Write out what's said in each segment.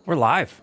We're live.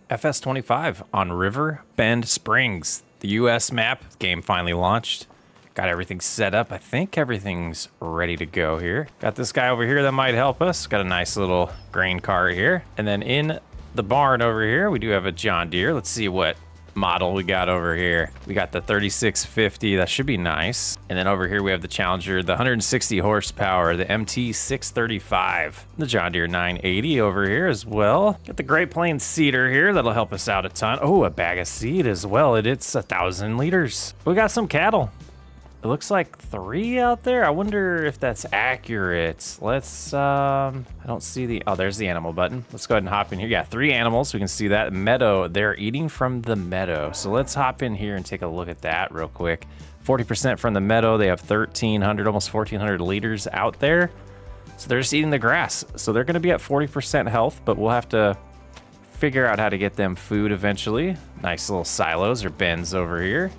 FS25 on Riverbend Springs. The US map game finally launched. Got everything set up. I think everything's ready to go here. Got this guy over here that might help us. Got a nice little grain cart here. And then in the barn over here, we do have a John Deere. Let's see what model we got over here. We got the 3650. That should be nice. And then over here we have the Challenger, the 160 horsepower, the MT635, the John Deere 980 over here as well. Got the Great Plains seeder here. That'll help us out a ton. Oh, a bag of seed as well. It's 1,000 liters. We got some cattle. It looks like 3 out there. I wonder if that's accurate. Let's, I don't see the, oh, there's the animal button. Let's go ahead and hop in here. Yeah, 3 animals. We can see that meadow. They're eating from the meadow. So let's hop in here and take a look at that real quick. 40% from the meadow. They have 1,300, almost 1,400 liters out there. So they're just eating the grass. So they're going to be at 40% health, but we'll have to figure out how to get them food eventually. Nice little silos or bins over here.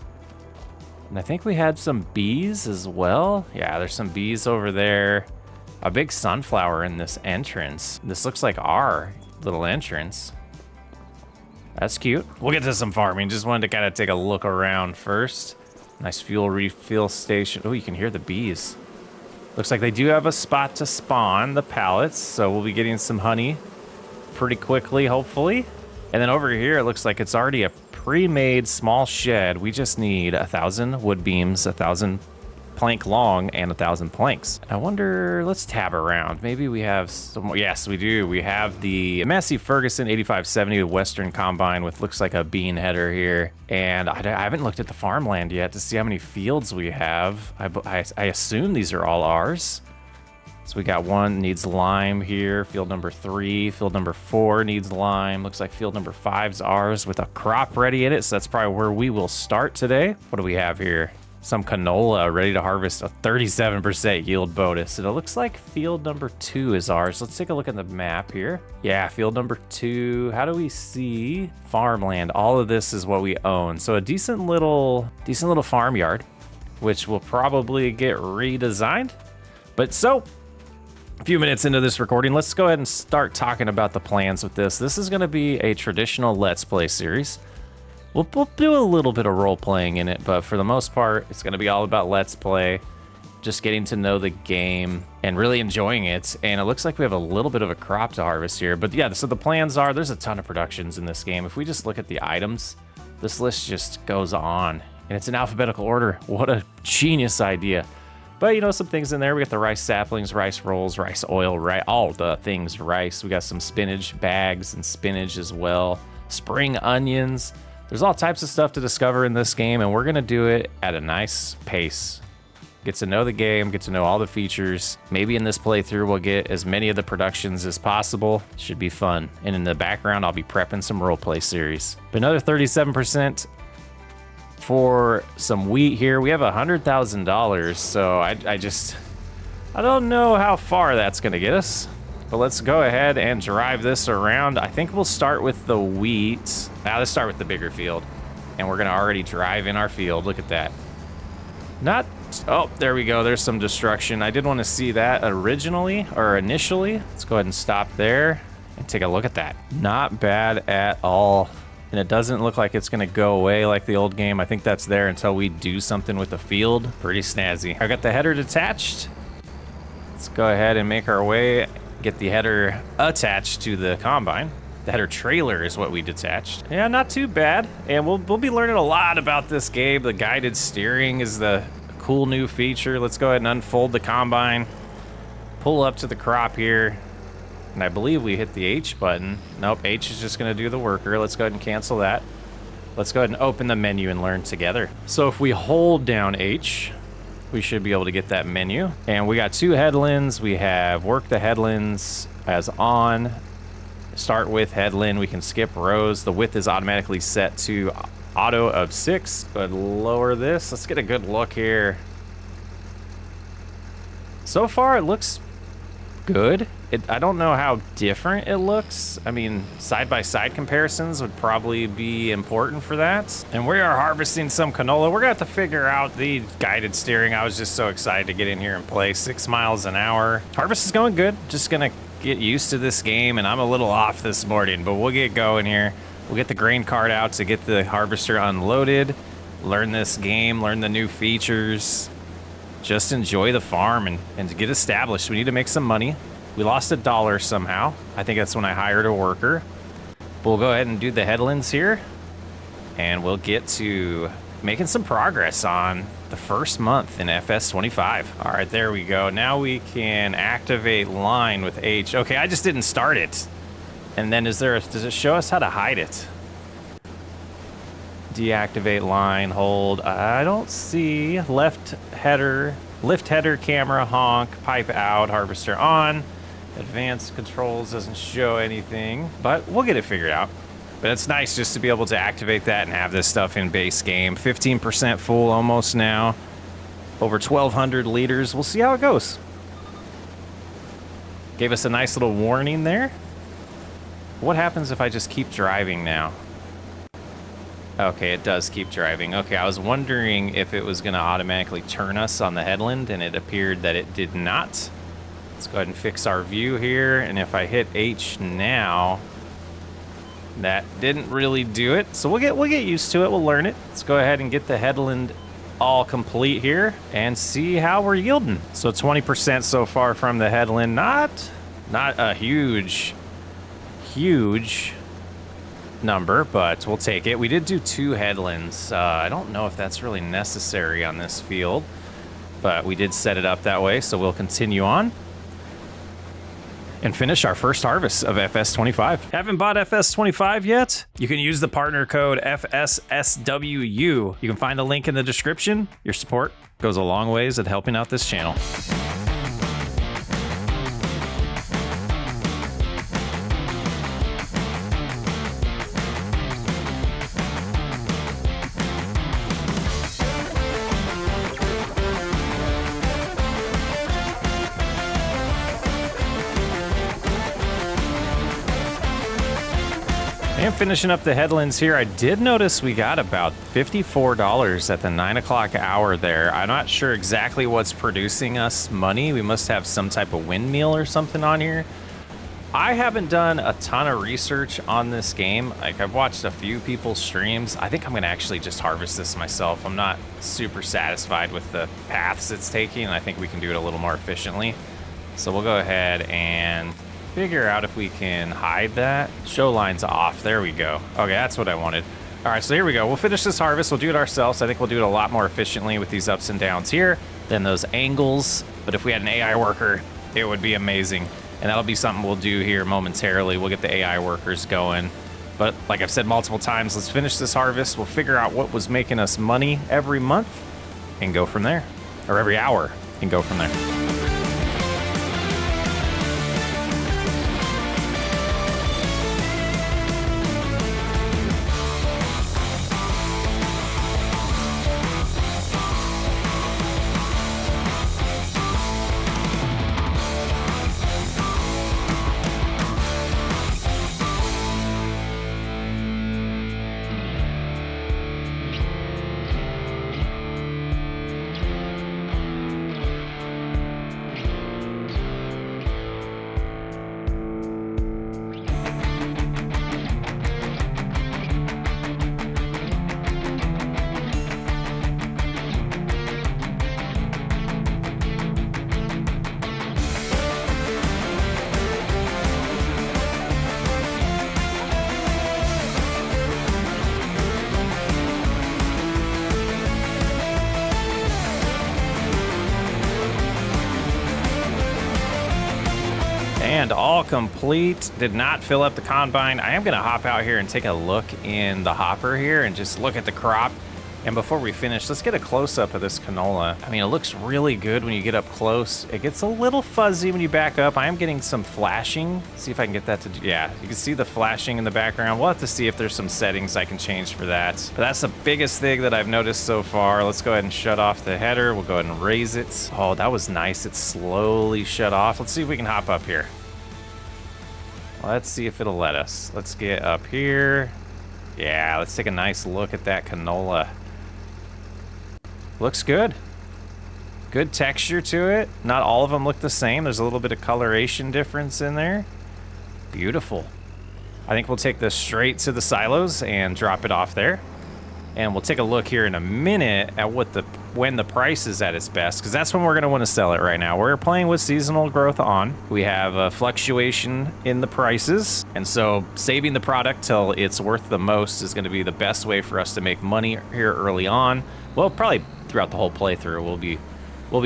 And I think we had some bees as well. Yeah, there's some bees over there. A big sunflower in this entrance. This looks like our little entrance. That's cute. We'll get to some farming. Just wanted to kind of take a look around first. Nice fuel refill station. Oh, you can hear the bees. Looks like they do have a spot to spawn the pallets. So we'll be getting some honey pretty quickly, hopefully. And then over here, it looks like it's already a pre-made small shed. We just need 1,000 wood beams, 1,000 plank long, and 1,000 planks. I wonder, let's tab around. Maybe we have some more. Yes, we do. We have the Massey Ferguson 8570 Western Combine with looks like a bean header here. And I haven't looked at the farmland yet to see how many fields we have. I assume these are all ours. So we got one needs lime here, field number 3, field number 4 needs lime. Looks like field number 5's ours with a crop ready in it. So that's probably where we will start today. What do we have here? Some canola ready to harvest, a 37% yield bonus. And it looks like field number 2 is ours. Let's take a look at the map here. Yeah, field number 2. How do we see farmland? All of this is what we own. So a decent little farmyard, which will probably get redesigned. But so, a few minutes into this recording, let's go ahead and start talking about the plans with this. This is going to be a traditional Let's Play series. We'll do a little bit of role playing in it, but for the most part, it's going to be all about Let's Play, just getting to know the game and really enjoying it. And it looks like we have a little bit of a crop to harvest here. But yeah, so the plans are, there's a ton of productions in this game. If we just look at the items, this list just goes on. And it's in alphabetical order. What a genius idea. But, you know, some things in there. We got the rice saplings, rice rolls, rice oil, right? All the things rice. We got some spinach bags and spinach as well. Spring onions. There's all types of stuff to discover in this game, and we're going to do it at a nice pace. Get to know the game, get to know all the features. Maybe in this playthrough, we'll get as many of the productions as possible. Should be fun. And in the background, I'll be prepping some roleplay series. But another 37% for some wheat here. We have $100,000, so I don't know how far that's gonna get us, but let's go ahead and drive this around. I think we'll start with the wheat. Now let's start with the bigger field, and we're gonna already drive in our field. Look at that. Oh, there we go. There's some destruction. I did want to see that originally or initially. Let's go ahead and stop there and take a look at that. Not bad at all. And it doesn't look like it's gonna go away like the old game. I think that's there until we do something with the field. Pretty snazzy. I got the header detached. Let's go ahead and make our way, get the header attached to the combine. The header trailer is what we detached. Yeah, not too bad. And we'll be learning a lot about this game. The guided steering is the cool new feature. Let's go ahead and unfold the combine. Pull up to the crop here. And I believe we hit the H button. Nope, H is just gonna do the worker. Let's go ahead and cancel that. Let's go ahead and open the menu and learn together. So if we hold down H, we should be able to get that menu. And we got 2 headlands. We have work the headlands as on. Start with headland. We can skip rows. The width is automatically set to auto of 6. Go ahead and lower this. Let's get a good look here. So far, it looks good. I don't know how different it looks. I mean, side-by-side comparisons would probably be important for that. And we are harvesting some canola. We're gonna have to figure out the guided steering. I was just so excited to get in here and play. 6 miles an hour. Harvest is going good. Just gonna get used to this game, and I'm a little off this morning, but we'll get going here. We'll get the grain cart out to get the harvester unloaded, learn this game, learn the new features, just enjoy the farm and to get established. We need to make some money. We lost $1 somehow. I think that's when I hired a worker. But we'll go ahead and do the headlands here, and we'll get to making some progress on the first month in FS25. All right, there we go. Now we can activate line with H. Okay, I just didn't start it. And then does it show us how to hide it? Deactivate line, hold. I don't see. Left header, lift header, camera, honk, pipe out, harvester on. Advanced controls doesn't show anything, but we'll get it figured out. But it's nice just to be able to activate that and have this stuff in base game. 15% full almost now. Over 1,200 liters. We'll see how it goes. Gave us a nice little warning there. What happens if I just keep driving now? Okay, it does keep driving. Okay, I was wondering if it was going to automatically turn us on the headland, and it appeared that it did not. Let's go ahead and fix our view here, and if I hit H now, that didn't really do it. So we'll get used to it. We'll learn it. Let's go ahead and get the headland all complete here and see how we're yielding. So 20% so far from the headland. Not a huge number, but we'll take it. We did do 2 headlands. I don't know if that's really necessary on this field, but we did set it up that way, so we'll continue on and finish our first harvest of FS25. Haven't bought FS25 yet? You can use the partner code FSSWU. You can find the link in the description. Your support goes a long ways at helping out this channel. And finishing up the headlands here, I did notice we got about $54 at the 9 o'clock hour there. I'm not sure exactly what's producing us money. We must have some type of windmill or something on here. I haven't done a ton of research on this game. Like, I've watched a few people's streams. I think I'm gonna actually just harvest this myself. I'm not super satisfied with the paths it's taking, and I think we can do it a little more efficiently. So we'll go ahead and figure out if we can hide that. Show lines off. There we go. Okay, that's what I wanted. All right, so here we go. We'll finish this harvest. We'll do it ourselves. I think we'll do it a lot more efficiently with these ups and downs here than those angles. But if we had an AI worker, it would be amazing. And that'll be something we'll do here momentarily. We'll get the AI workers going. But like I've said multiple times, let's finish this harvest. We'll figure out what was making us money every month and go from there. Or every hour and go from there. And all complete. Did not fill up the combine. I am going to hop out here and take a look in the hopper here and just look at the crop. And before we finish, let's get a close-up of this canola. I mean, it looks really good when you get up close. It gets a little fuzzy when you back up. I am getting some flashing. See if I can get that to, yeah, you can see the flashing in the background. We'll have to see if there's some settings I can change for that. But that's the biggest thing that I've noticed so far. Let's go ahead and shut off the header. We'll go ahead and raise it. Oh, that was nice. It slowly shut off. Let's see if we can hop up here. Let's see if it'll let us. Let's get up here. Yeah, let's take a nice look at that canola. Looks good. Good texture to it. Not all of them look the same. There's a little bit of coloration difference in there. Beautiful. I think we'll take this straight to the silos and drop it off there. And we'll take a look here in a minute at when the price is at its best, because that's when we're going to want to sell it right now. We're playing with seasonal growth on. We have a fluctuation in the prices, and so saving the product till it's worth the most is going to be the best way for us to make money here early on. Well, probably throughout the whole playthrough, we'll be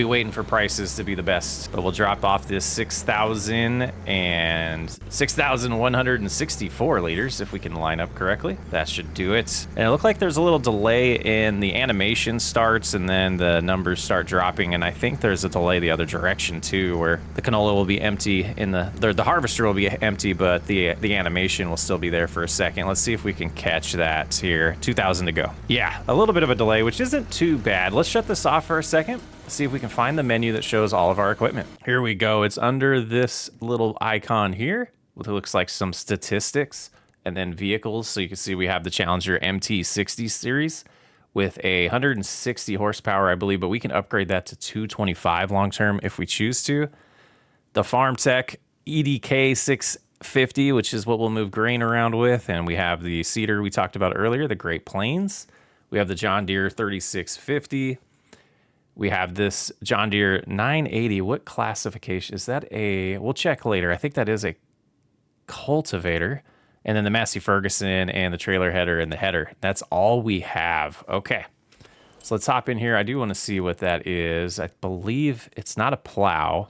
waiting for prices to be the best. But we'll drop off this 6,164 liters if we can line up correctly. That should do it. And it looked like there's a little delay in the animation starts and then the numbers start dropping. And I think there's a delay the other direction too, where the canola will be empty in the harvester will be empty, but the animation will still be there for a second. Let's see if we can catch that here. 2,000 to go. Yeah, a little bit of a delay, which isn't too bad. Let's shut this off for a second. See if we can find the menu that shows all of our equipment. Here we go. It's under this little icon here, with it looks like some statistics and then vehicles. So you can see we have the Challenger MT60 series with 160 horsepower, I believe, but we can upgrade that to 225 long-term if we choose to. The Farm Tech EDK 650, which is what we'll move grain around with. And we have the Cedar we talked about earlier, the Great Plains. We have the John Deere 3650. We have this John Deere 980. What classification? Is that a... We'll check later. I think that is a cultivator. And then the Massey Ferguson and the trailer header and the header. That's all we have. Okay. So let's hop in here. I do want to see what that is. I believe it's not a plow.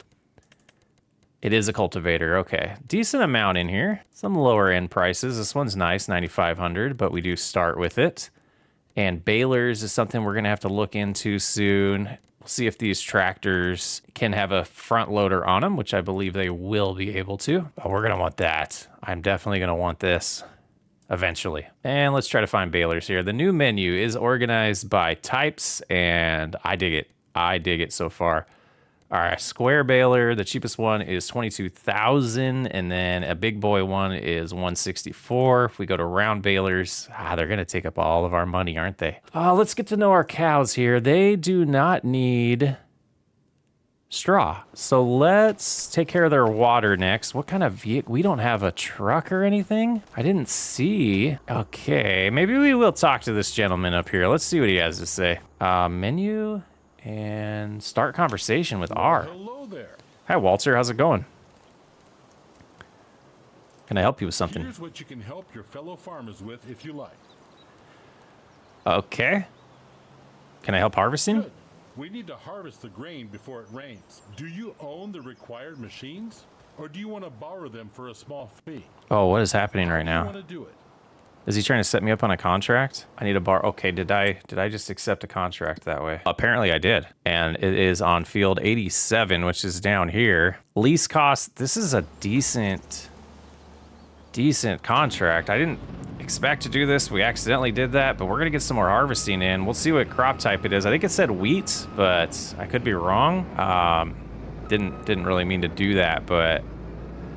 It is a cultivator. Okay. Decent amount in here. Some lower end prices. This one's nice, $9,500, but we do start with it. And balers is something we're going to have to look into soon. We'll see if these tractors can have a front loader on them, which I believe they will be able to. But we're going to want that. I'm definitely going to want this eventually. And let's try to find balers here. The new menu is organized by types, and I dig it. I dig it so far. All right, square baler, the cheapest one is $22,000, and then a big boy one is $164. If we go to round balers, they're gonna take up all of our money, aren't they? Let's get to know our cows here. They do not need straw. So let's take care of their water next. What kind of vehicle? We don't have a truck or anything. I didn't see. Okay, maybe we will talk to this gentleman up here. Let's see what he has to say. Menu. And start conversation with R. Hello there. Hi, Walter. How's it going? Can I help you with something? Here's what you can help your fellow farmers with if you like. Okay. Can I help harvesting? Good. We need to harvest the grain before it rains. Do you own the required machines, or do you want to borrow them for a small fee? Oh, what is happening right How now? do you want to do it? Is he trying to set me up on a contract? I need a bar. Okay, did I just accept a contract that way? Apparently I did. And it is on field 87, which is down here. Lease cost, this is a decent contract. I didn't expect to do this. We accidentally did that, but we're gonna get some more harvesting in. We'll see what crop type it is. I think it said wheat, but I could be wrong. Didn't really mean to do that, but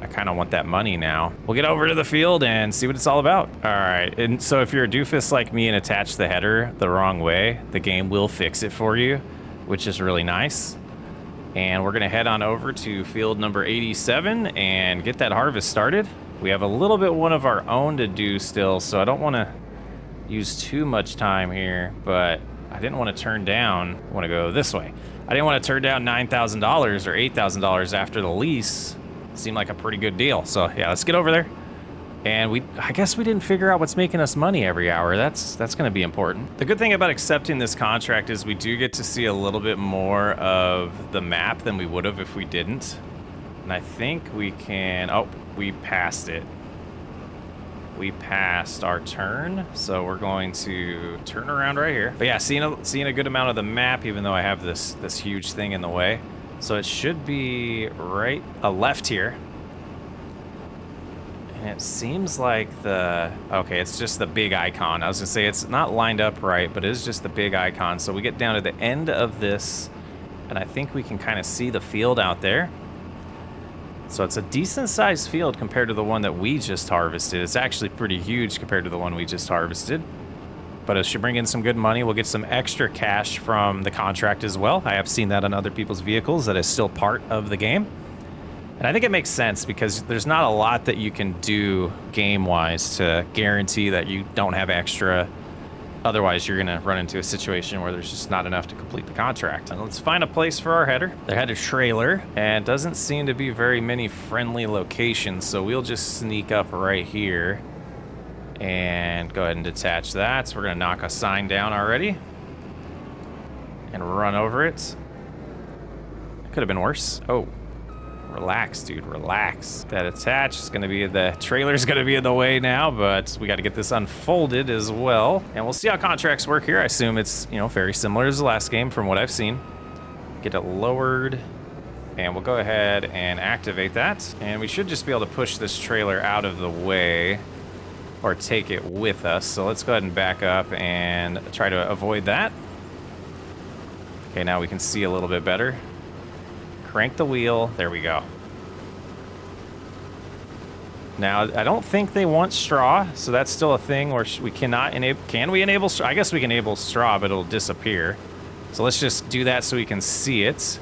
I kind of want that money now. We'll get over to the field and see what it's all about. All right, and so if you're a doofus like me and attach the header the wrong way, the game will fix it for you, which is really nice. And we're gonna head on over to field number 87 and get that harvest started. We have a little bit one of our own to do still, so I don't wanna use too much time here, but I didn't wanna turn down, I wanna go this way. I didn't wanna turn down $9,000 or $8,000 after the lease. Seemed like a pretty good deal. So yeah, let's get over there. And I guess we didn't figure out what's making us money every hour. That's going to be important. The good thing about accepting this contract is we do get to see a little bit more of the map than we would have if we didn't. And I think we can, oh, we passed it. We passed our turn. So we're going to turn around right here. But yeah, seeing a good amount of the map, even though I have this huge thing in the way. So it should be right left here. And it seems like okay, it's just the big icon. I was gonna say it's not lined up right, but it is just the big icon. So we get down to the end of this, and I think we can kind of see the field out there. So it's a decent sized field compared to the one that we just harvested. It's actually pretty huge compared to the one we just harvested. but it should bring in some good money. We'll get some extra cash from the contract as well. I have seen that on other people's vehicles. That is still part of the game. And I think it makes sense because there's not a lot that you can do game-wise to guarantee that you don't have extra. Otherwise, you're going to run into a situation where there's just not enough to complete the contract. And let's find a place for our header. The header trailer, and doesn't seem to be very many friendly locations, so we'll just sneak up right here and go ahead and detach that. So we're going to knock a sign down already and run over it. It could have been worse. Oh. Relax, dude, relax. That attach is gonna be, the trailer's gonna be in the way now, but we gotta get this unfolded as well. And we'll see how contracts work here. I assume it's, you know, very similar as the last game from what I've seen. Get it lowered, and we'll go ahead and activate that. And we should just be able to push this trailer out of the way or take it with us. So let's go ahead and back up and try to avoid that. Okay, now we can see a little bit better. Crank the wheel. There we go. Now, I don't think they want straw, so that's still a thing where we cannot enable... Can we enable straw? I guess we can enable straw, but it'll disappear. So let's just do that so we can see it.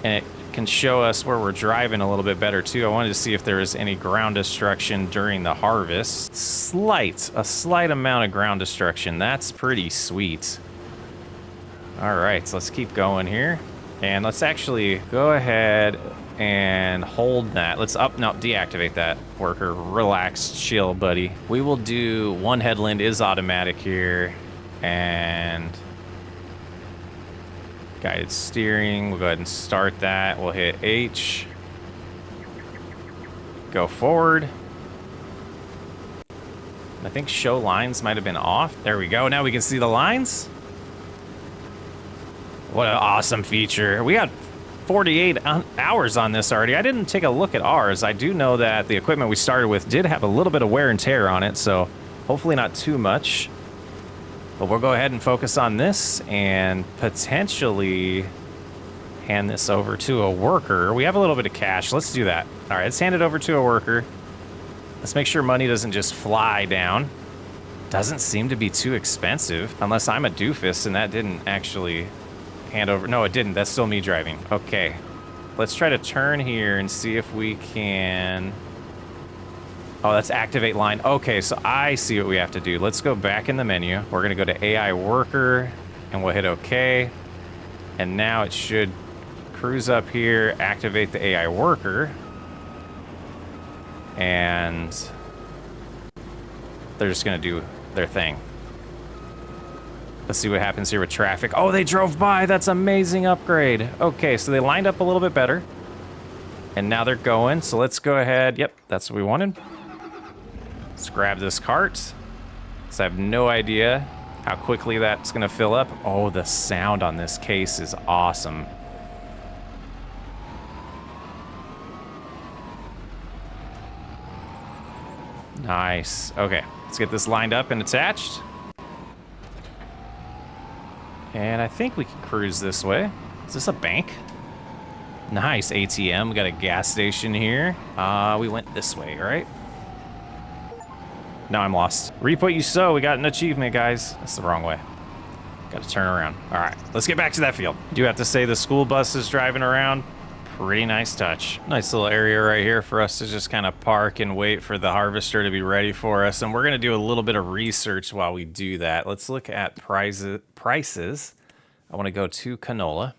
And it can show us where we're driving a little bit better, too. I wanted to see if there was any ground destruction during the harvest. A slight amount of ground destruction. That's pretty sweet. All right, so let's keep going here. And let's actually go ahead and hold that. Let's deactivate that worker. Relax, chill, buddy. We will do one headland is automatic here. And guided steering. We'll go ahead and start that. We'll hit H. Go forward. I think show lines might have been off. There we go. Now we can see the lines. What an awesome feature. We got 48 hours on this already. I didn't take a look at ours. I do know that the equipment we started with did have a little bit of wear and tear on it, so hopefully not too much. But we'll go ahead and focus on this and potentially hand this over to a worker. We have a little bit of cash. Let's do that. All right, let's hand it over to a worker. Let's make sure money doesn't just fly down. Doesn't seem to be too expensive, unless I'm a doofus and that didn't actually... hand over. No, it didn't. That's still me driving. Okay. Let's try to turn here and see if we can... Oh, that's activate line. Okay, so I see what we have to do. Let's go back in the menu. We're going to go to AI worker, and we'll hit OK. And now it should cruise up here, activate the AI worker. And they're just going to do their thing. Let's see what happens here with traffic. Oh, they drove by. That's amazing upgrade. Okay, so they lined up a little bit better. And now they're going. So let's go ahead. Yep, that's what we wanted. Let's grab this cart. So I have no idea how quickly that's going to fill up. Oh, the sound on this case is awesome. Nice. Okay, let's get this lined up and attached. And I think we can cruise this way. Is this a bank? Nice, ATM. We got a gas station here. We went this way, right? Now I'm lost. Reap what you sow. We got an achievement, guys. That's the wrong way. Got to turn around. All right, let's get back to that field. I do have to say the school bus is driving around. Pretty nice touch. Nice little area right here for us to just kind of park and wait for the harvester to be ready for us. And we're going to do a little bit of research while we do that. Let's look at prices. I want to go to canola.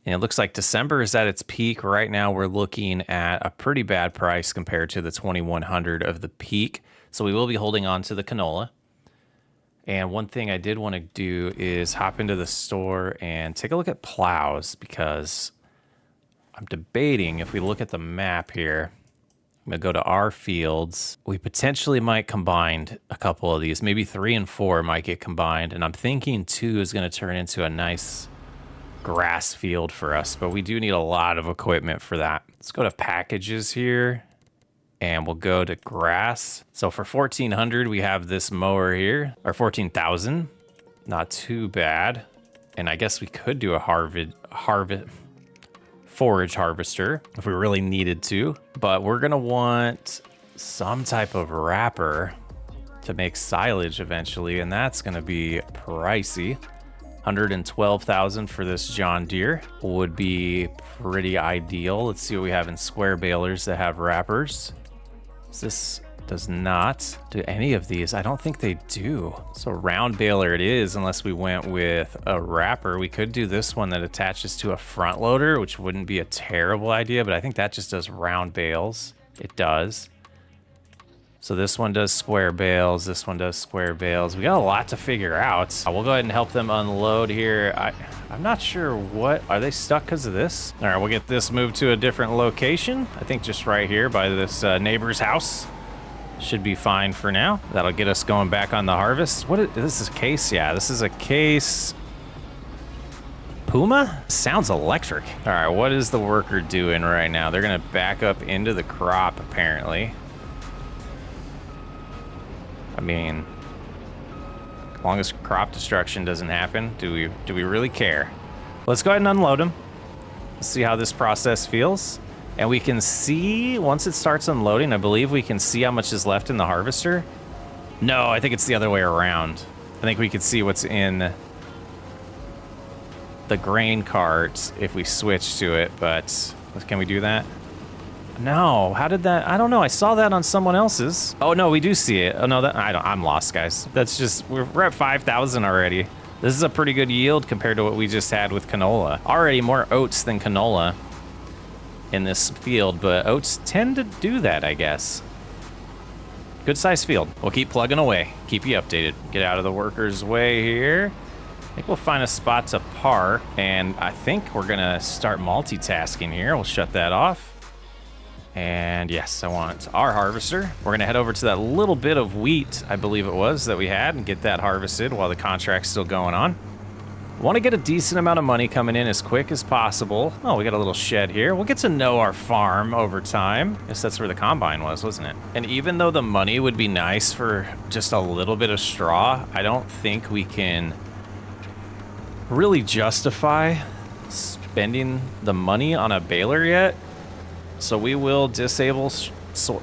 And it looks like December is at its peak. Right now we're looking at a pretty bad price compared to the 2100 of the peak. So we will be holding on to the canola. And one thing I did want to do is hop into the store and take a look at plows, because I'm debating if we look at the map here. I'm going to go to our fields. We potentially might combine a couple of these. Maybe 3 and 4 might get combined. And I'm thinking 2 is going to turn into a nice grass field for us. But we do need a lot of equipment for that. Let's go to packages here. And we'll go to grass. So for 1400, we have this mower here. Or 14,000. Not too bad. And I guess we could do a forage harvester if we really needed to, but we're gonna want some type of wrapper. to make silage eventually, and that's gonna be pricey. 112,000 for this John Deere would be pretty ideal. Let's see what we have in square balers that have wrappers. This does not do any of these. I don't think they do. So round baler it is, unless we went with a wrapper. We could do this one that attaches to a front loader, which wouldn't be a terrible idea, but I think that just does round bales. It does. So this one does square bales, this one does square bales. We got a lot to figure out. We'll go ahead and help them unload here. I'm not sure what, are they stuck because of this? All right, we'll get this moved to a different location. I think just right here by this neighbor's house. Should be fine for now. That'll get us going back on the harvest. This is Case? Yeah, this is a Case. Puma? Sounds electric. All right, what is the worker doing right now? They're gonna back up into the crop, apparently. I mean, as long as crop destruction doesn't happen, do we really care? Let's go ahead and unload them. Let's see how this process feels. And we can see, once it starts unloading, I believe we can see how much is left in the harvester. No, I think it's the other way around. I think we can see what's in the grain cart if we switch to it, but can we do that? No, how did that? I don't know. I saw that on someone else's. Oh no, we do see it. Oh no, I'm lost, guys. That's just, we're at 5,000 already. This is a pretty good yield compared to what we just had with canola. Already more oats than canola in this field, but oats tend to do that, I guess. Good sized field. We'll keep plugging away. Keep you updated. Get out of the worker's way here. I think we'll find a spot to park, and I think we're gonna start multitasking here. We'll shut that off. And yes, I want our harvester. We're gonna head over to that little bit of wheat, I believe it was, that we had, and get that harvested while the contract's still going on. Want to get a decent amount of money coming in as quick as possible. Oh, we got a little shed here. We'll get to know our farm over time. Guess that's where the combine was, wasn't it? And even though the money would be nice for just a little bit of straw, I don't think we can really justify spending the money on a baler yet. So we will disable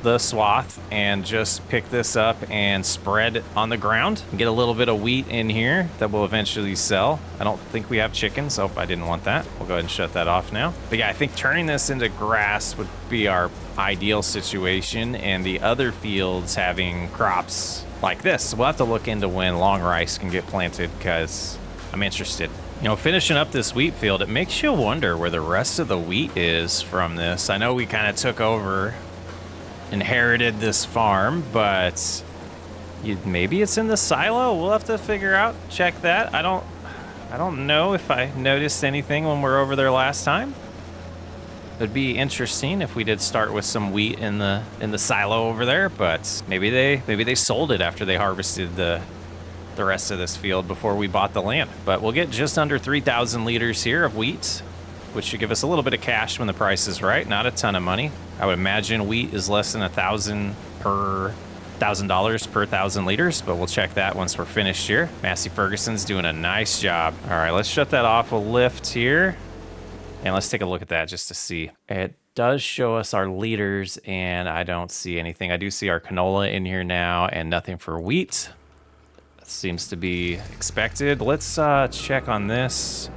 the swath and just pick this up and spread on the ground and get a little bit of wheat in here that we'll eventually sell. I don't think we have chickens, so I didn't want that. We'll go ahead and shut that off now. But yeah, I think turning this into grass would be our ideal situation, and the other fields having crops like this. We'll have to look into when long rice can get planted, because I'm interested. You know, finishing up this wheat field, it makes you wonder where the rest of the wheat is from this. I know we kind of took over, inherited this farm, but maybe it's in the silo. We'll have to figure out, check that. I don't know if I noticed anything when we were over there last time. It'd be interesting if we did start with some wheat in the silo over there, but maybe they sold it after they harvested the rest of this field before we bought the land. But we'll get just under 3,000 liters here of wheat, which should give us a little bit of cash when the price is right. Not a ton of money. I would imagine wheat is less than $1,000 per $1,000 liters, but we'll check that once we're finished here. Massey Ferguson's doing a nice job. All right, let's shut that off. We'll lift here, and let's take a look at that just to see. It does show us our liters, and I don't see anything. I do see our canola in here now, and nothing for wheat. Seems to be expected. Let's check on this.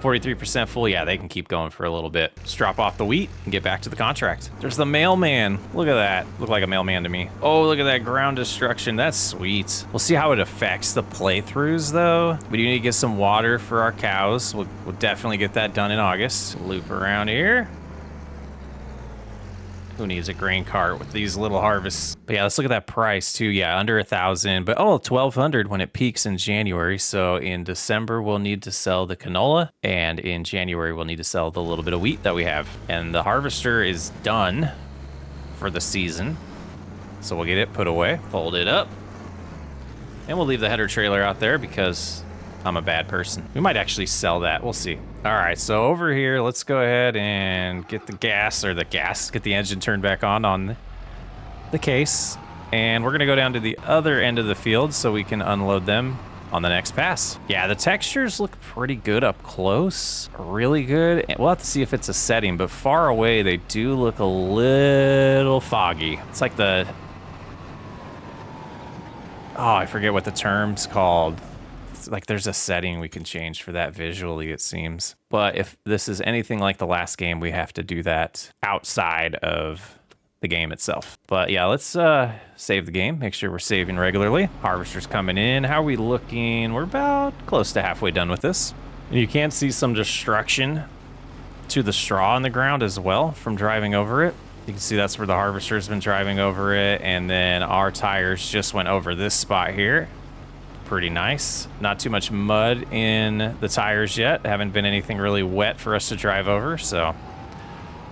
43% full. Yeah, they can keep going for a little bit. Just drop off the wheat and get back to the contract. There's the mailman. Look at that. Look like a mailman to me. Oh, look at that ground destruction. That's sweet. We'll see how it affects the playthroughs, though. We do need to get some water for our cows. We'll definitely get that done in August. Loop around here. Who needs a grain cart with these little harvests? But yeah, let's look at that price too. Yeah, under 1,000, but 1,200 when it peaks in January. So in December, we'll need to sell the canola, and in January, we'll need to sell the little bit of wheat that we have. And the harvester is done for the season. So we'll get it put away, fold it up, and we'll leave the header trailer out there because I'm a bad person. We might actually sell that. We'll see. All right, so over here, let's go ahead and get the get the engine turned back on the case. And we're gonna go down to the other end of the field so we can unload them on the next pass. Yeah, the textures look pretty good up close, really good. We'll have to see if it's a setting, but far away, they do look a little foggy. It's like the Oh, I forget what the term's called. It's like there's a setting we can change for that visually, it seems. But if this is anything like the last game, we have to do that outside of the game itself. But yeah, let's save the game. Make sure we're saving regularly. Harvester's coming in. How are we looking? We're about close to halfway done with this. And you can see some destruction to the straw on the ground as well from driving over it. You can see that's where the harvester's been driving over it, and then our tires just went over this spot here. Pretty nice. Not too much mud in the tires yet. Haven't been anything really wet for us to drive over, so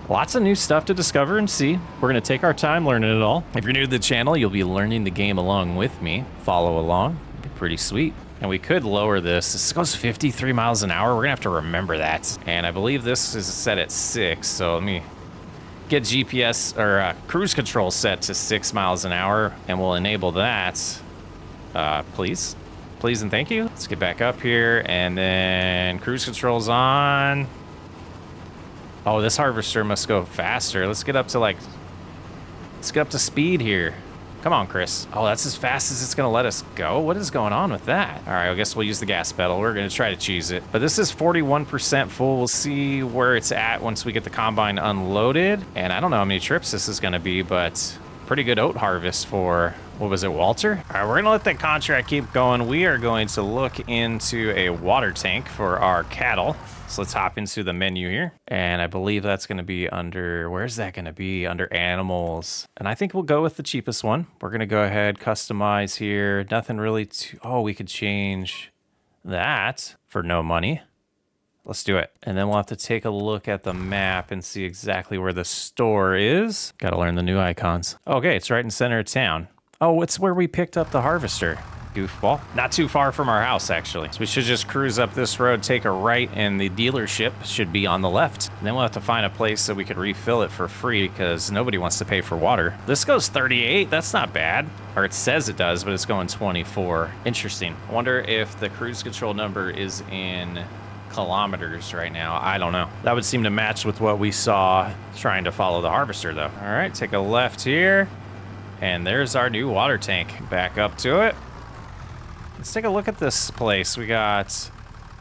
lots of new stuff to discover and see. We're gonna take our time learning it all. If you're new to the channel, you'll be learning the game along with me. Follow along, it'll be pretty sweet. And we could lower this. This goes 53 miles an hour. We're gonna have to remember that. And I believe this is set at 6, so let me get GPS or cruise control set to 6 miles an hour, and we'll enable that. Please and thank you. Let's get back up here, and then cruise control's on. Oh, this harvester must go faster. Let's get up to speed here. Come on, Chris. Oh, that's as fast as it's gonna let us go? What is going on with that? All right, I guess we'll use the gas pedal. We're gonna try to cheese it. But this is 41% full. We'll see where it's at once we get the combine unloaded. And I don't know how many trips this is gonna be, but pretty good oat harvest for, what was it, Walter? All right, we're gonna let that contract keep going. We are going to look into a water tank for our cattle. So let's hop into the menu here. And I believe that's gonna be under, where's that gonna be? Under animals. And I think we'll go with the cheapest one. We're gonna go ahead, customize here. Nothing really too, oh, we could change that for no money. Let's do it. And then we'll have to take a look at the map and see exactly where the store is. Gotta learn the new icons. Okay, it's right in the center of town. Oh, it's where we picked up the harvester. Goofball. Not too far from our house, actually. So we should just cruise up this road, take a right, and the dealership should be on the left. And then we'll have to find a place so we could refill it for free because nobody wants to pay for water. This goes 38. That's not bad. Or it says it does, but it's going 24. Interesting. I wonder if the cruise control number is in kilometers right now. I don't know. That would seem to match with what we saw trying to follow the harvester, though. All right, take a left here. And there's our new water tank. Back up to it. Let's take a look at this place. We got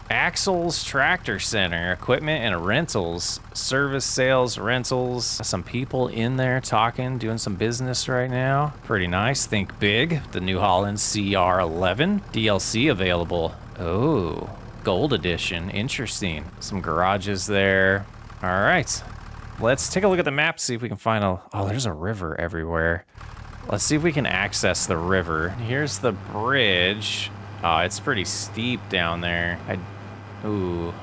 Axel's Tractor Center, equipment and rentals, service, sales, rentals. Some people in there talking, doing some business right now. Pretty nice. Think big. The New Holland CR11. DLC available. Oh, gold edition. Interesting. Some garages there. All right. Let's take a look at the map, see if we can find a... Oh, there's a river everywhere. Let's see if we can access the river. Here's the bridge. It's pretty steep down there. Ooh,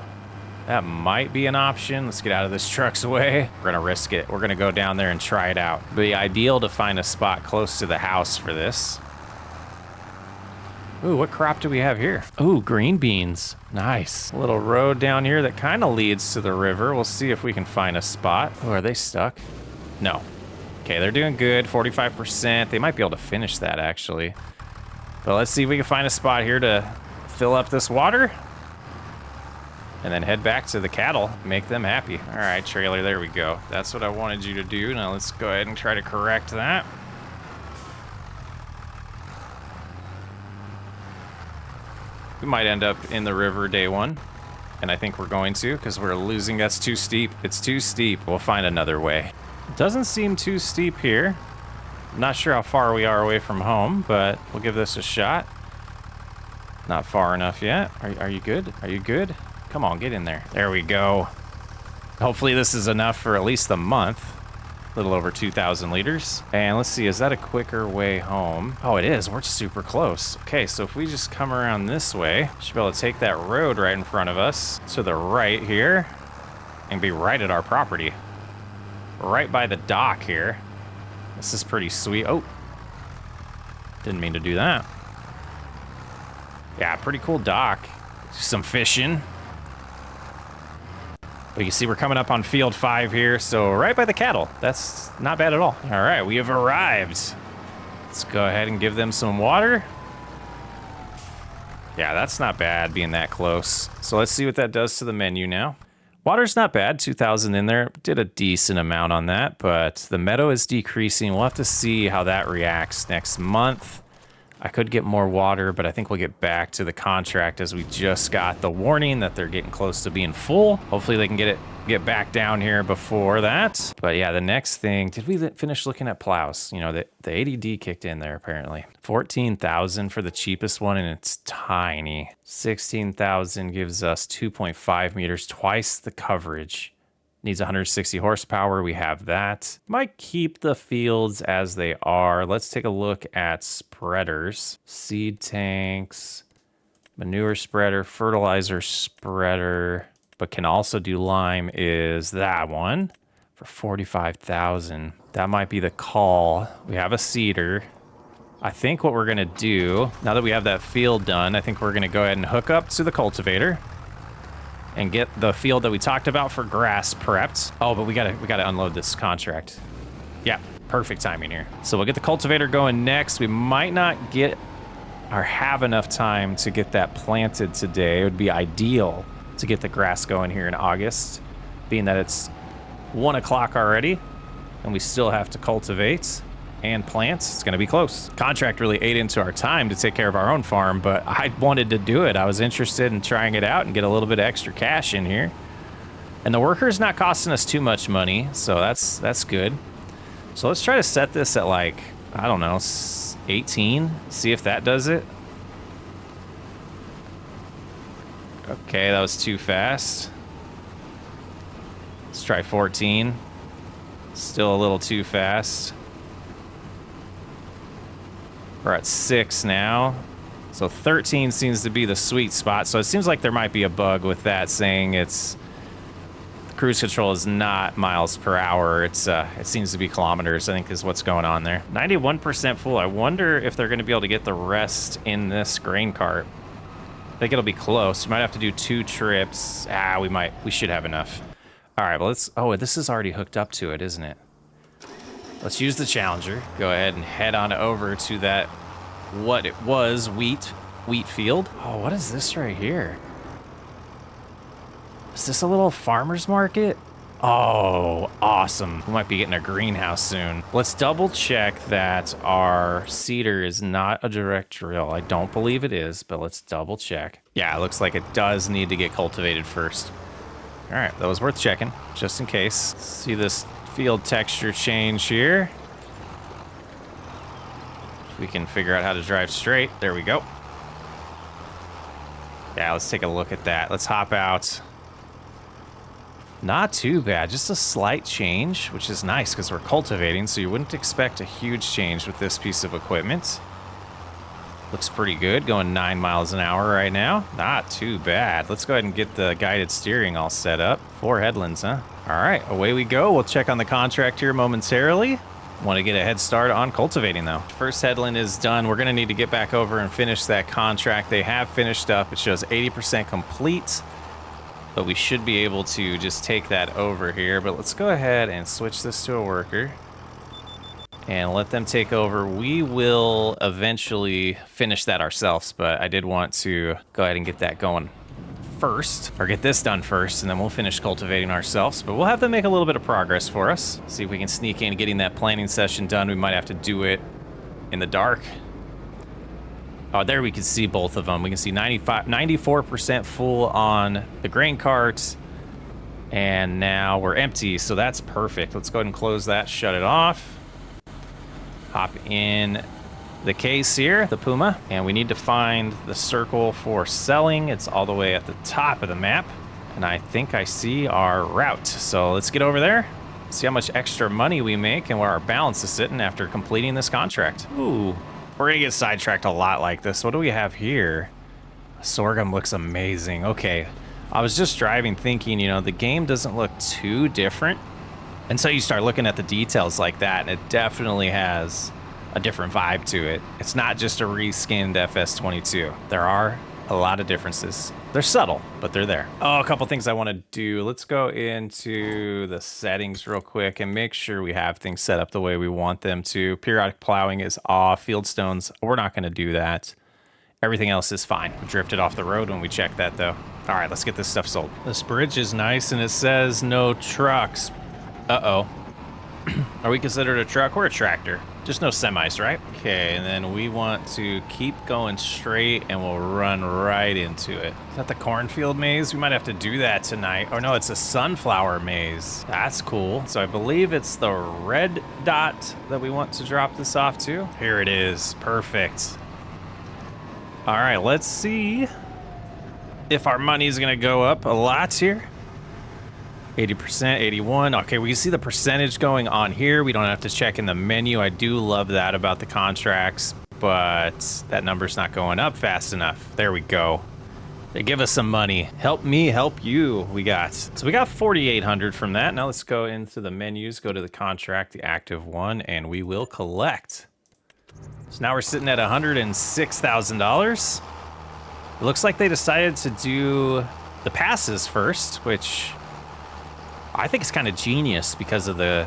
that might be an option. Let's get out of this truck's way. We're gonna risk it. We're gonna go down there and try it out. It'd be ideal to find a spot close to the house for this. Ooh, what crop do we have here? Ooh, green beans. Nice. A little road down here that kind of leads to the river. We'll see if we can find a spot. Oh, are they stuck? No. Okay, they're doing good, 45%. They might be able to finish that, actually. But let's see if we can find a spot here to fill up this water. And then head back to the cattle, make them happy. All right, trailer, there we go. That's what I wanted you to do. Now let's go ahead and try to correct that. We might end up in the river day one. And I think we're going to, because we're losing. That's too steep. It's too steep. We'll find another way. It doesn't seem too steep here. I'm not sure how far we are away from home, but we'll give this a shot. Not far enough yet. Are you good? Are you good? Come on, get in there. There we go. Hopefully this is enough for at least a month. A little over 2,000 liters. And let's see, is that a quicker way home? Oh, it is. We're super close. Okay, so if we just come around this way, should be able to take that road right in front of us to the right here and be right at our property. Right by the dock here. This is pretty sweet. Oh, didn't mean to do that. Yeah, pretty cool dock. Some fishing. But you see we're coming up on field 5 here, so right by the cattle. That's not bad at all. All right, we have arrived. Let's go ahead and give them some water. Yeah, that's not bad being that close. So let's see what that does to the menu now. Water's not bad, 2,000 in there. Did a decent amount on that, but the meadow is decreasing. We'll have to see how that reacts next month. I could get more water, but I think we'll get back to the contract as we just got the warning that they're getting close to being full. Hopefully they can get back down here before that. But yeah, the next thing, did we finish looking at plows? You know, the ADD kicked in there apparently. 14,000 for the cheapest one, and it's tiny. 16,000 gives us 2.5 meters, twice the coverage. Needs 160 horsepower. We have that. Might keep the fields as they are. Let's take a look at spreaders. Seed tanks, manure spreader, fertilizer spreader, but can also do lime is that one for 45,000. That might be the call. We have a seeder. I think what we're gonna do, now that we have that field done, I think we're gonna go ahead and hook up to the cultivator and get the field that we talked about for grass prepped. Oh, but we gotta unload this contract. Yeah, perfect timing here. So we'll get the cultivator going next. We might not get or have enough time to get that planted today. It would be ideal to get the grass going here in August, being that it's 1 o'clock already and we still have to cultivate and plants. It's gonna be close. Contract really ate into our time to take care of our own farm, but I wanted to do it. I was interested in trying it out and get a little bit of extra cash in here. And the worker's not costing us too much money, so that's good. So let's try to set this at like, I don't know, 18, see if that does it. Okay, that was too fast. Let's try 14. Still a little too fast. We're at 6 now. So 13 seems to be the sweet spot. So it seems like there might be a bug with that, saying it's the cruise control is not miles per hour. It seems to be kilometers, I think is what's going on there. 91% full. I wonder if they're going to be able to get the rest in this grain cart. I think it'll be close. We might have to do 2 trips. We should have enough. All right, well, this is already hooked up to it, isn't it? Let's use the Challenger. Go ahead and head on over to that, what it was, wheat field. Oh, what is this right here? Is this a little farmer's market? Oh, awesome. We might be getting a greenhouse soon. Let's double check that our seeder is not a direct drill. I don't believe it is, but let's double check. Yeah, it looks like it does need to get cultivated first. All right, that was worth checking, just in case. See this field texture change here. We can figure out how to drive straight. There we go. Yeah, let's take a look at that. Let's hop out. Not too bad, just a slight change, which is nice because we're cultivating, so you wouldn't expect a huge change with this piece of equipment. Looks pretty good, going 9 miles an hour right now. Not too bad. Let's go ahead and get the guided steering all set up. 4 headlands, huh? All right, away we go. We'll check on the contract here momentarily. Want to get a head start on cultivating though. First headland is done. We're gonna need to get back over and finish that contract. They have finished up. It shows 80% complete, but we should be able to just take that over here. But let's go ahead and switch this to a worker and let them take over. We will eventually finish that ourselves, but I did want to go ahead and get that going first, or get this done first, and then we'll finish cultivating ourselves. But we'll have them make a little bit of progress for us. See if we can sneak in getting that planting session done. We might have to do it in the dark. Oh, there we can see both of them. We can see 94% full on the grain cart, and now we're empty, so that's perfect. Let's go ahead and close that, shut it off. Hop in the case here, the Puma, and we need to find the circle for selling. It's all the way at the top of the map, and I think I see our route. So let's get over there, see how much extra money we make and where our balance is sitting after completing this contract. Ooh, we're gonna get sidetracked a lot like this. What do we have here? Sorghum looks amazing. Okay, I was just driving thinking, you know, the game doesn't look too different until you start looking at the details like that, and it definitely has a different vibe to it. It's not just a reskinned FS22. There are a lot of differences. They're subtle, but they're there. Oh, a couple things I want to do. Let's go into the settings real quick and make sure we have things set up the way we want them to. Periodic plowing is off. Field stones, we're not going to do that. Everything else is fine. We drifted off the road when we checked that though. All right, let's get this stuff sold. This bridge is nice and it says no trucks. Uh-oh. Are we considered a truck? We're a tractor. Just no semis, right? Okay, and then we want to keep going straight and we'll run right into it. Is that the cornfield maze? We might have to do that tonight. Oh no, it's a sunflower maze. That's cool. So I believe it's the red dot that we want to drop this off to. Here it is. Perfect. All right, let's see if our money's gonna go up a lot here. 80%, 81. Okay, we can see the percentage going on here. We don't have to check in the menu. I do love that about the contracts, but that number's not going up fast enough. There we go. They give us some money. Help me, help you. We got 4,800 from that. Now let's go into the menus, go to the contract, the active one, and we will collect. So now we're sitting at $106,000. It looks like they decided to do the passes first, which I think it's kind of genius because of the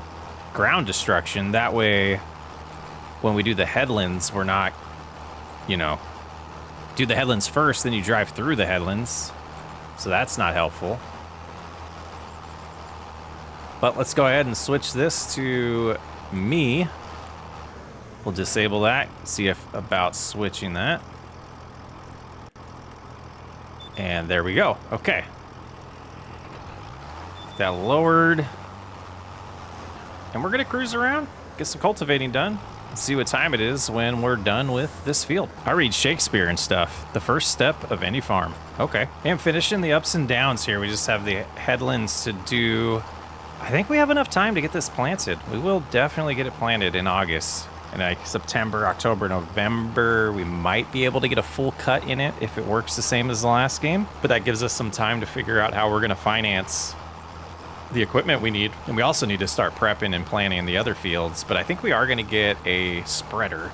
ground destruction. That way, when we do the headlands, we're not, you know, do the headlands first, then you drive through the headlands. So that's not helpful. But let's go ahead and switch this to me. We'll disable that, see if about switching that. And there we go. Okay. That lowered. And we're gonna cruise around, get some cultivating done, and see what time it is when we're done with this field. I read Shakespeare and stuff. The first step of any farm. Okay. And finishing the ups and downs here. We just have the headlands to do. I think we have enough time to get this planted. We will definitely get it planted in August. And like September, October, November, we might be able to get a full cut in it if it works the same as the last game. But that gives us some time to figure out how we're gonna finance the equipment we need. And we also need to start prepping and planning the other fields. But I think we are gonna get a spreader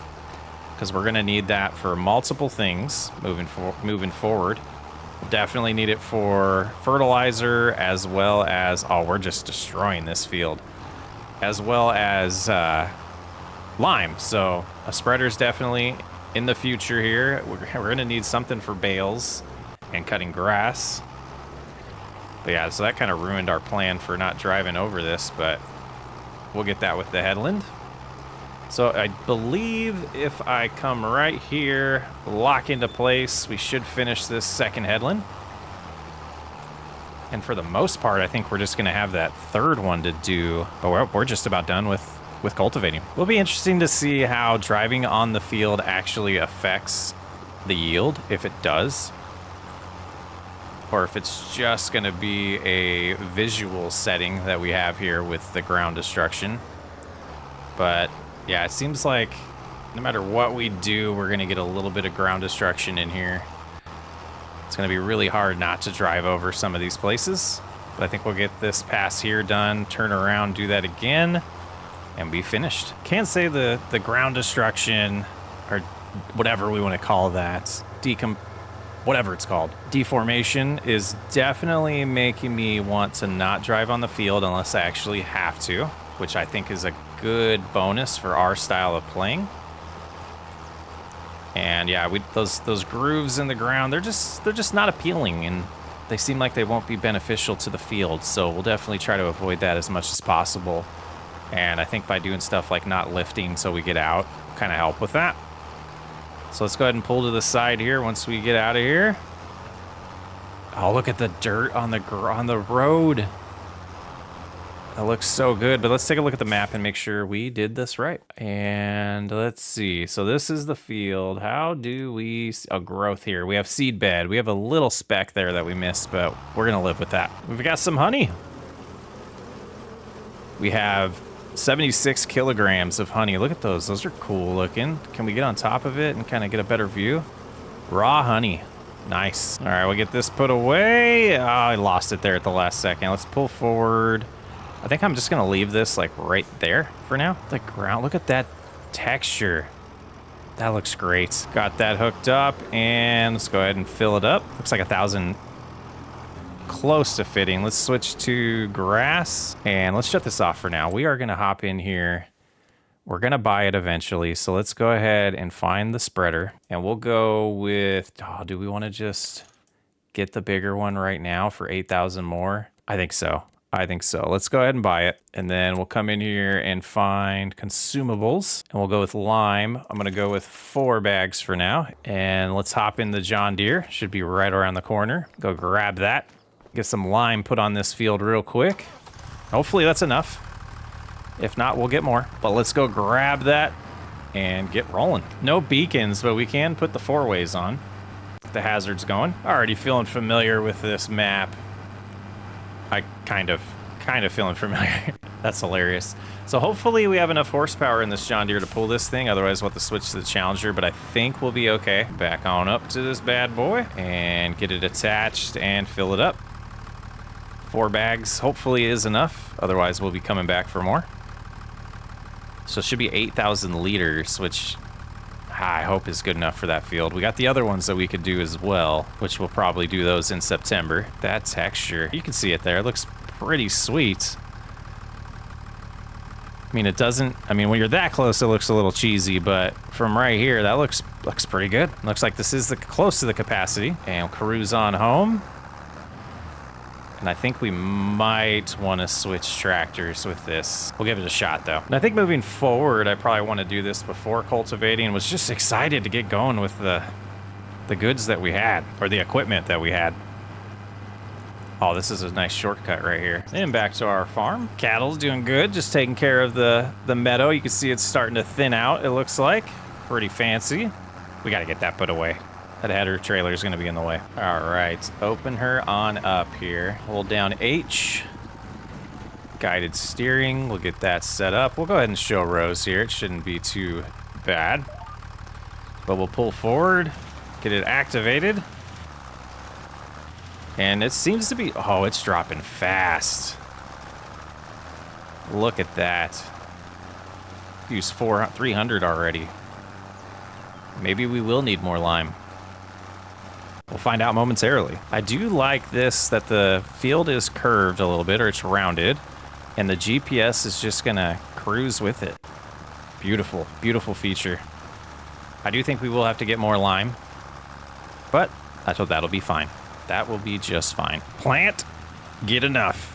because we're gonna need that for multiple things moving forward. We'll definitely need it for fertilizer as well as, oh, we're just destroying this field, as well as lime. So a spreader's definitely in the future here. We're gonna need something for bales and cutting grass. But yeah, so that kind of ruined our plan for not driving over this, but we'll get that with the headland. So I believe if I come right here, lock into place, we should finish this second headland. And for the most part, I think we're just gonna have that third one to do, but we're just about done with cultivating. It'll be interesting to see how driving on the field actually affects the yield, if it does. Or if it's just going to be a visual setting that we have here with the ground destruction. But yeah, it seems like no matter what we do, we're going to get a little bit of ground destruction in here. It's going to be really hard not to drive over some of these places. But I think we'll get this pass here done, turn around, do that again, and be finished. Can't say the ground destruction, or whatever we want to call that, whatever it's called, deformation is definitely making me want to not drive on the field unless I actually have to, which I think is a good bonus for our style of playing. And yeah, those grooves in the ground, they're just not appealing, and they seem like they won't be beneficial to the field. So we'll definitely try to avoid that as much as possible. And I think by doing stuff like not lifting so we get out, kind of help with that. So let's go ahead and pull to the side here once we get out of here. Oh, look at the dirt on the road. That looks so good, but let's take a look at the map and make sure we did this right. And let's see. So this is the field. How do we... Oh, growth here. We have seed bed. We have a little speck there that we missed, but we're going to live with that. We've got some honey. We have 76 kilograms of honey. Look at those. Those are cool looking. Can we get on top of it and kind of get a better view? Raw honey. Nice. All right, we'll get this put away. Oh, I lost it there at the last second. Let's pull forward. I think I'm just going to leave this like right there for now. The ground. Look at that texture. That looks great. Got that hooked up, and let's go ahead and fill it up. Looks like 1,000. Close to fitting. Let's switch to grass, and let's shut this off for now. We are going to hop in here. We're going to buy it eventually, so let's go ahead and find the spreader, and we'll go with, oh, do we want to just get the bigger one right now for 8,000 more? I think so. I think so. Let's go ahead and buy it. And then we'll come in here and find consumables. And we'll go with lime. I'm going to go with 4 bags for now. And let's hop in the John Deere. Should be right around the corner. Go grab that. Get some lime put on this field real quick. Hopefully that's enough. If not, we'll get more. But let's go grab that and get rolling. No beacons, but we can put the 4-ways on. Get the hazards going. Already feeling familiar with this map. I kind of feeling familiar. That's hilarious. So hopefully we have enough horsepower in this John Deere to pull this thing. Otherwise we'll have to switch to the Challenger, but I think we'll be okay. Back on up to this bad boy and get it attached and fill it up. 4 bags hopefully is enough. Otherwise we'll be coming back for more. So it should be 8,000 liters, which I hope is good enough for that field. We got the other ones that we could do as well, which we'll probably do those in September. That texture, you can see it there. It looks pretty sweet. I mean, it doesn't, I mean, when you're that close, it looks a little cheesy, but from right here, that looks pretty good. Looks like this is close to the capacity. And we'll cruise on home. And I think we might want to switch tractors with this. We'll give it a shot, though. And I think moving forward, I probably want to do this before cultivating. Was just excited to get going with the goods that we had, or the equipment that we had. Oh, this is a nice shortcut right here. And back to our farm. Cattle's doing good, just taking care of the meadow. You can see it's starting to thin out, it looks like. Pretty fancy. We got to get that put away. That header trailer is going to be in the way. All right, open her on up here. Hold down H. Guided steering, we'll get that set up. We'll go ahead and show rows here. It shouldn't be too bad. But we'll pull forward, get it activated. And it seems to be, oh, it's dropping fast. Look at that. Use 300 already. Maybe we will need more lime. We'll find out momentarily. I do like this, that the field is curved a little bit, or it's rounded, and the GPS is just gonna cruise with it. Beautiful, beautiful feature. I do think we will have to get more lime, but I thought that'll be fine. That will be just fine. Plant, get enough.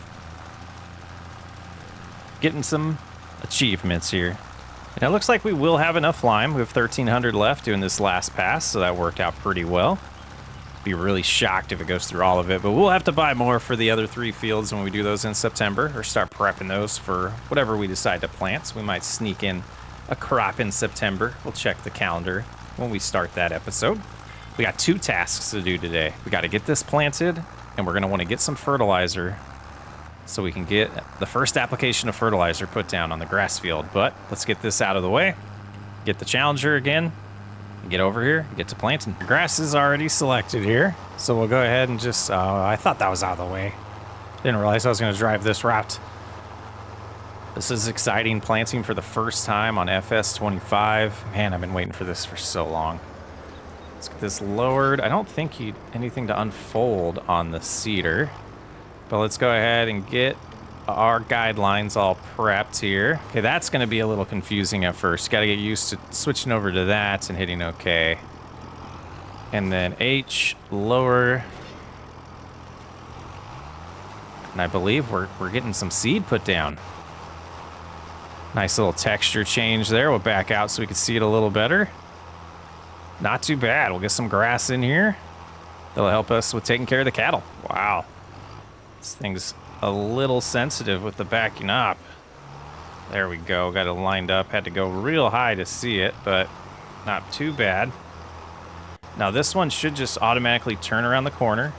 Getting some achievements here. And it looks like we will have enough lime. We have 1,300 left doing this last pass, so that worked out pretty well. Be really shocked if it goes through all of it, but we'll have to buy more for the other 3 fields when we do those in September, or start prepping those for whatever we decide to plant. So we might sneak in a crop in September. We'll check the calendar when we start that episode. We got 2 tasks to do today. We got to get this planted, and we're going to want to get some fertilizer so we can get the first application of fertilizer put down on the grass field. But let's get this out of the way, get the Challenger again, get over here, get to planting. The grass is already selected here, so we'll go ahead and just, I thought that was out of the way. Didn't realize I was going to drive this route. This is exciting, planting for the first time on FS25. Man, I've been waiting for this for so long. Let's get this lowered. I don't think anything to unfold on the cedar, but let's go ahead and get our guidelines all prepped here. Okay, that's going to be a little confusing at first. Got to get used to switching over to that and hitting OK. And then H, lower. And I believe we're getting some seed put down. Nice little texture change there. We'll back out so we can see it a little better. Not too bad. We'll get some grass in here. That'll help us with taking care of the cattle. Wow. This thing's a little sensitive with the backing up. There we go. Got it lined up. Had to go real high to see it, but not too bad. Now this one should just automatically turn around the corner.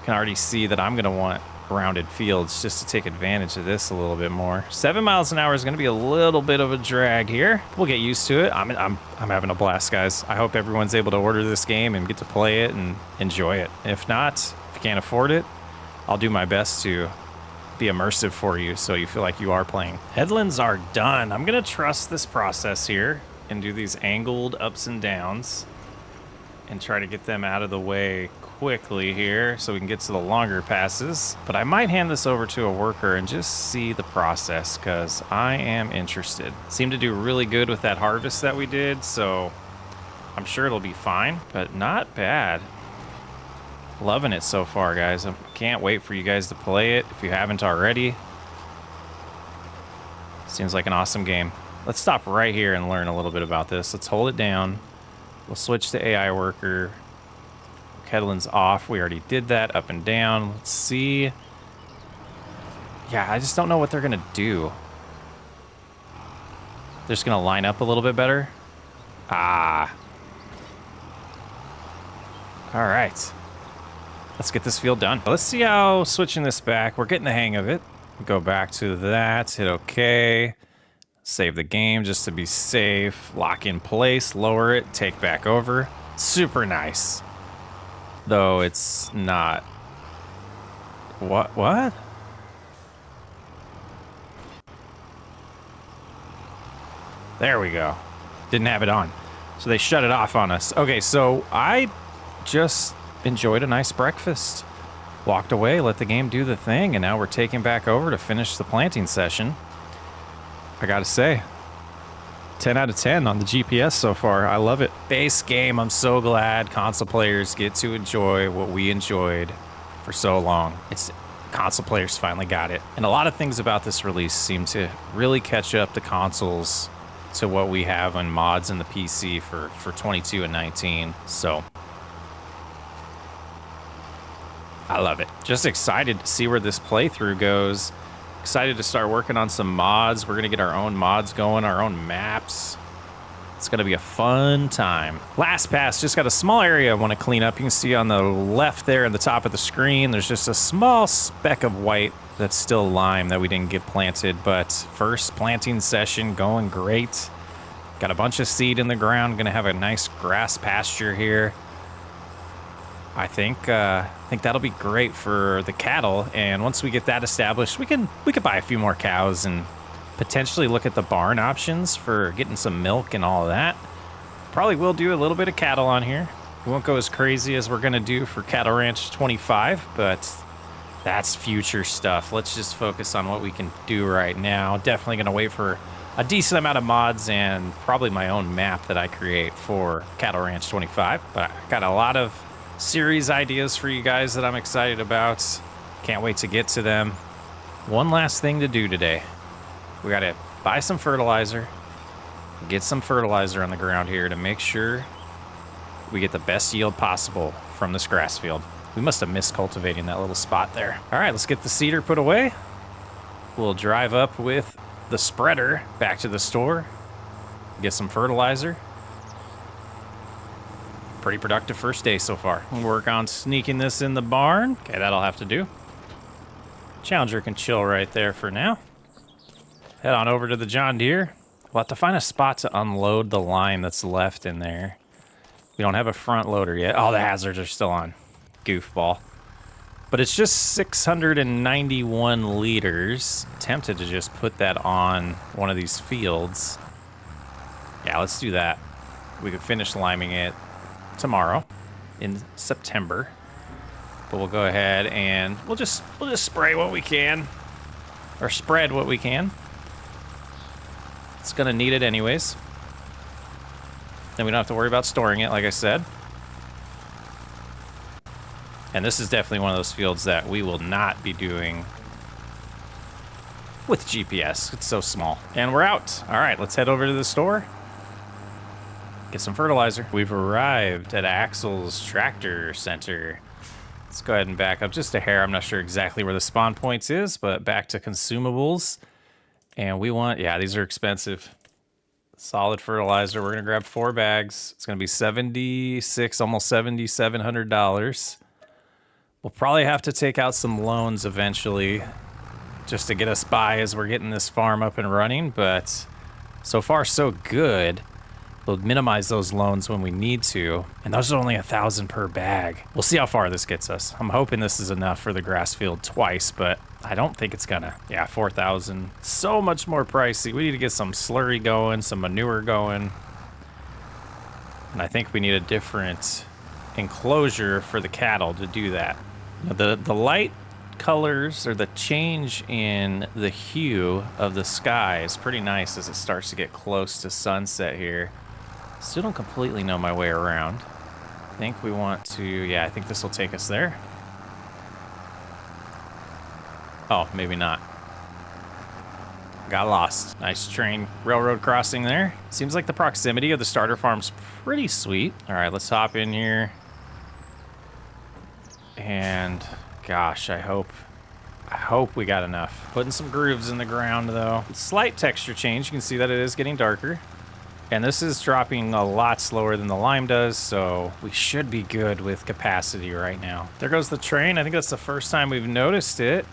Can already see that I'm going to want rounded fields just to take advantage of this a little bit more. 7 miles an hour is going to be a little bit of a drag here. We'll get used to it. I'm having a blast, guys. I hope everyone's able to order this game and get to play it and enjoy it. If not, if you can't afford it, I'll do my best to be immersive for you so you feel like you are playing. Headlands are done. I'm going to trust this process here and do these angled ups and downs and try to get them out of the way quickly here so we can get to the longer passes. But I might hand this over to a worker and just see the process because I am interested. Seemed to do really good with that harvest that we did, so I'm sure it'll be fine, but not bad. Loving it so far, guys. I can't wait for you guys to play it if you haven't already. Seems like an awesome game. Let's stop right here and learn a little bit about this. Let's hold it down. We'll switch to AI worker. Kettlin's off. We already did that. Up and down. Let's see. Yeah, I just don't know what they're going to do. They're just going to line up a little bit better. Ah. All right. Let's get this field done. Let's see how switching this back. We're getting the hang of it. Go back to that. Hit OK. Save the game just to be safe. Lock in place. Lower it. Take back over. Super nice. Though it's not. What? There we go. Didn't have it on. So they shut it off on us. Okay, so I just enjoyed a nice breakfast. Walked away, let the game do the thing, and now we're taking back over to finish the planting session. I gotta say, 10 out of 10 on the GPS so far. I love it. Base game, I'm so glad console players get to enjoy what we enjoyed for so long. Console players finally got it. And a lot of things about this release seem to really catch up the consoles to what we have on mods in the PC for 22 and 19. So I love it. Just excited to see where this playthrough goes. Excited to start working on some mods. We're gonna get our own mods going, our own maps. It's gonna be a fun time. Last pass, just got a small area I wanna clean up. You can see on the left there at the top of the screen, there's just a small speck of white that's still lime that we didn't get planted, but first planting session going great. Got a bunch of seed in the ground, gonna have a nice grass pasture here. I think that'll be great for the cattle, and once we get that established, we could buy a few more cows and potentially look at the barn options for getting some milk and all of that. Probably will do a little bit of cattle on here. We won't go as crazy as we're gonna do for Cattle Ranch 25, but that's future stuff. Let's just focus on what we can do right now. Definitely gonna wait for a decent amount of mods and probably my own map that I create for Cattle Ranch 25, but I got a lot of series ideas for you guys that I'm excited about. Can't wait to get to them. One last thing to do today. We gotta buy some fertilizer, get some fertilizer on the ground here to make sure we get the best yield possible from this grass field. We must have missed cultivating that little spot there. All right, let's get the seeder put away. We'll drive up with the spreader back to the store, get some fertilizer. Pretty productive first day so far. We'll work on sneaking this in the barn. Okay, that'll have to do. Challenger can chill right there for now. Head on over to the John Deere. We'll have to find a spot to unload the lime that's left in there. We don't have a front loader yet. Oh, the hazards are still on. Goofball. But it's just 691 liters. Tempted to just put that on one of these fields. Yeah, let's do that. We could finish liming it tomorrow in September. But we'll go ahead and we'll just spray what we can, or spread what we can. It's gonna need it anyways. Then we don't have to worry about storing it, like I said. And this is definitely one of those fields that we will not be doing with GPS. It's so small. And we're out. All right, let's head over to the store. Get some fertilizer. We've arrived at Axel's Tractor Center. Let's go ahead and back up just a hair. I'm not sure exactly where the spawn points is, but back to consumables. And we want, yeah, these are expensive. Solid fertilizer. We're gonna grab 4 bags. It's gonna be $76, almost $7,700. We'll probably have to take out some loans eventually just to get us by as we're getting this farm up and running, but so far so good. We'll minimize those loans when we need to, and those are only $1,000 per bag. We'll see how far this gets us. I'm hoping this is enough for the grass field twice, but I don't think it's gonna. Yeah, 4,000. So much more pricey. We need to get some slurry going, some manure going, and I think we need a different enclosure for the cattle to do that. The light colors, or the change in the hue of the sky, is pretty nice as it starts to get close to sunset here. Still don't completely know my way around. think we want to, yeah, I think this will take us there. Oh, maybe not. Got lost. Nice train railroad crossing there. Seems like the proximity of the starter farm's pretty sweet. All right, let's hop in here. And gosh, I hope we got enough. Putting some grooves in the ground though. Slight texture change. You can see that it is getting darker. And this is dropping a lot slower than the lime does, so we should be good with capacity right now. There goes the train. I think that's the first time we've noticed it.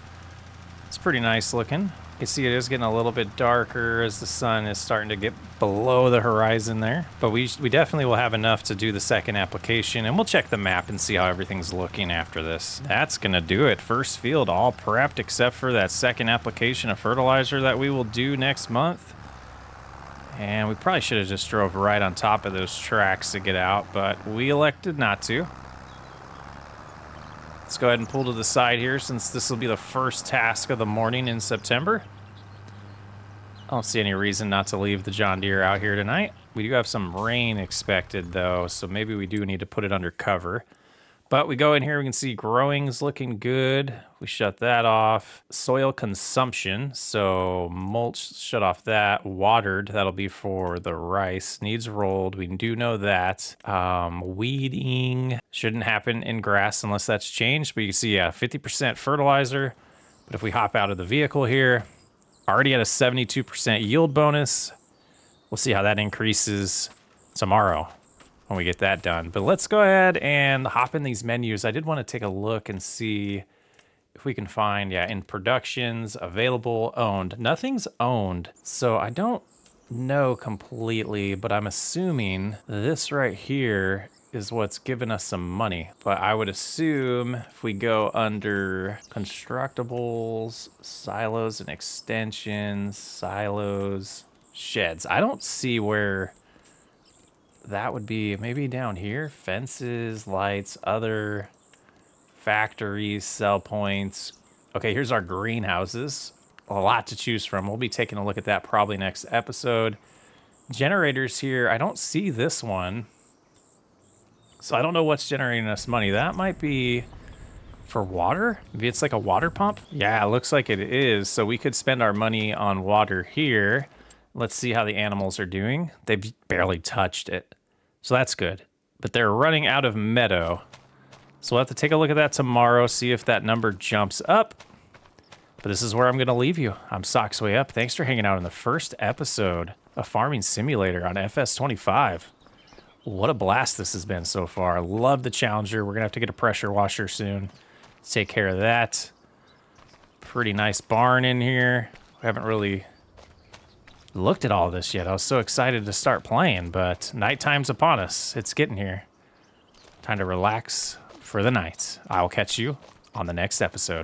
It's pretty nice looking. You can see it is getting a little bit darker as the sun is starting to get below the horizon there. But we definitely will have enough to do the second application, and we'll check the map and see how everything's looking after this. That's gonna do it. First field all prepped except for that second application of fertilizer that we will do next month. And we probably should have just drove right on top of those tracks to get out, but we elected not to. Let's go ahead and pull to the side here since this will be the first task of the morning in September. I don't see any reason not to leave the John Deere out here tonight. We do have some rain expected though, so maybe we do need to put it under cover. But we go in here, we can see growing's looking good. We shut that off. Soil consumption, so mulch, shut off that. Watered, that'll be for the rice. Needs rolled, we do know that. Weeding shouldn't happen in grass unless that's changed. But you can see, yeah, 50% fertilizer. But if we hop out of the vehicle here, already at a 72% yield bonus. We'll see how that increases tomorrow when we get that done. But let's go ahead and hop in these menus. I did want to take a look and see if we can find, yeah, in productions, available, owned. Nothing's owned, so I don't know completely, but I'm assuming this right here is what's giving us some money. But I would assume if we go under constructibles, silos and extensions, silos, sheds, I don't see where that would be. Maybe down here, fences, lights, other factories, sell points. Okay, here's our greenhouses. A lot to choose from. We'll be taking a look at that probably next episode. Generators here, I don't see this one. So I don't know what's generating us money. That might be for water. Maybe it's like a water pump. Yeah, it looks like it is. So we could spend our money on water here. Let's see how the animals are doing. They've barely touched it. So that's good. But they're running out of meadow. So we'll have to take a look at that tomorrow, see if that number jumps up. But this is where I'm going to leave you. I'm Socks Way Up. Thanks for hanging out in the first episode of Farming Simulator on FS25. What a blast this has been so far. I love the Challenger. We're going to have to get a pressure washer soon. Let's take care of that. Pretty nice barn in here. We haven't really looked at all this yet. I was so excited to start playing, but nighttime's upon us. It's getting here. Time to relax for the night. I'll catch you on the next episode.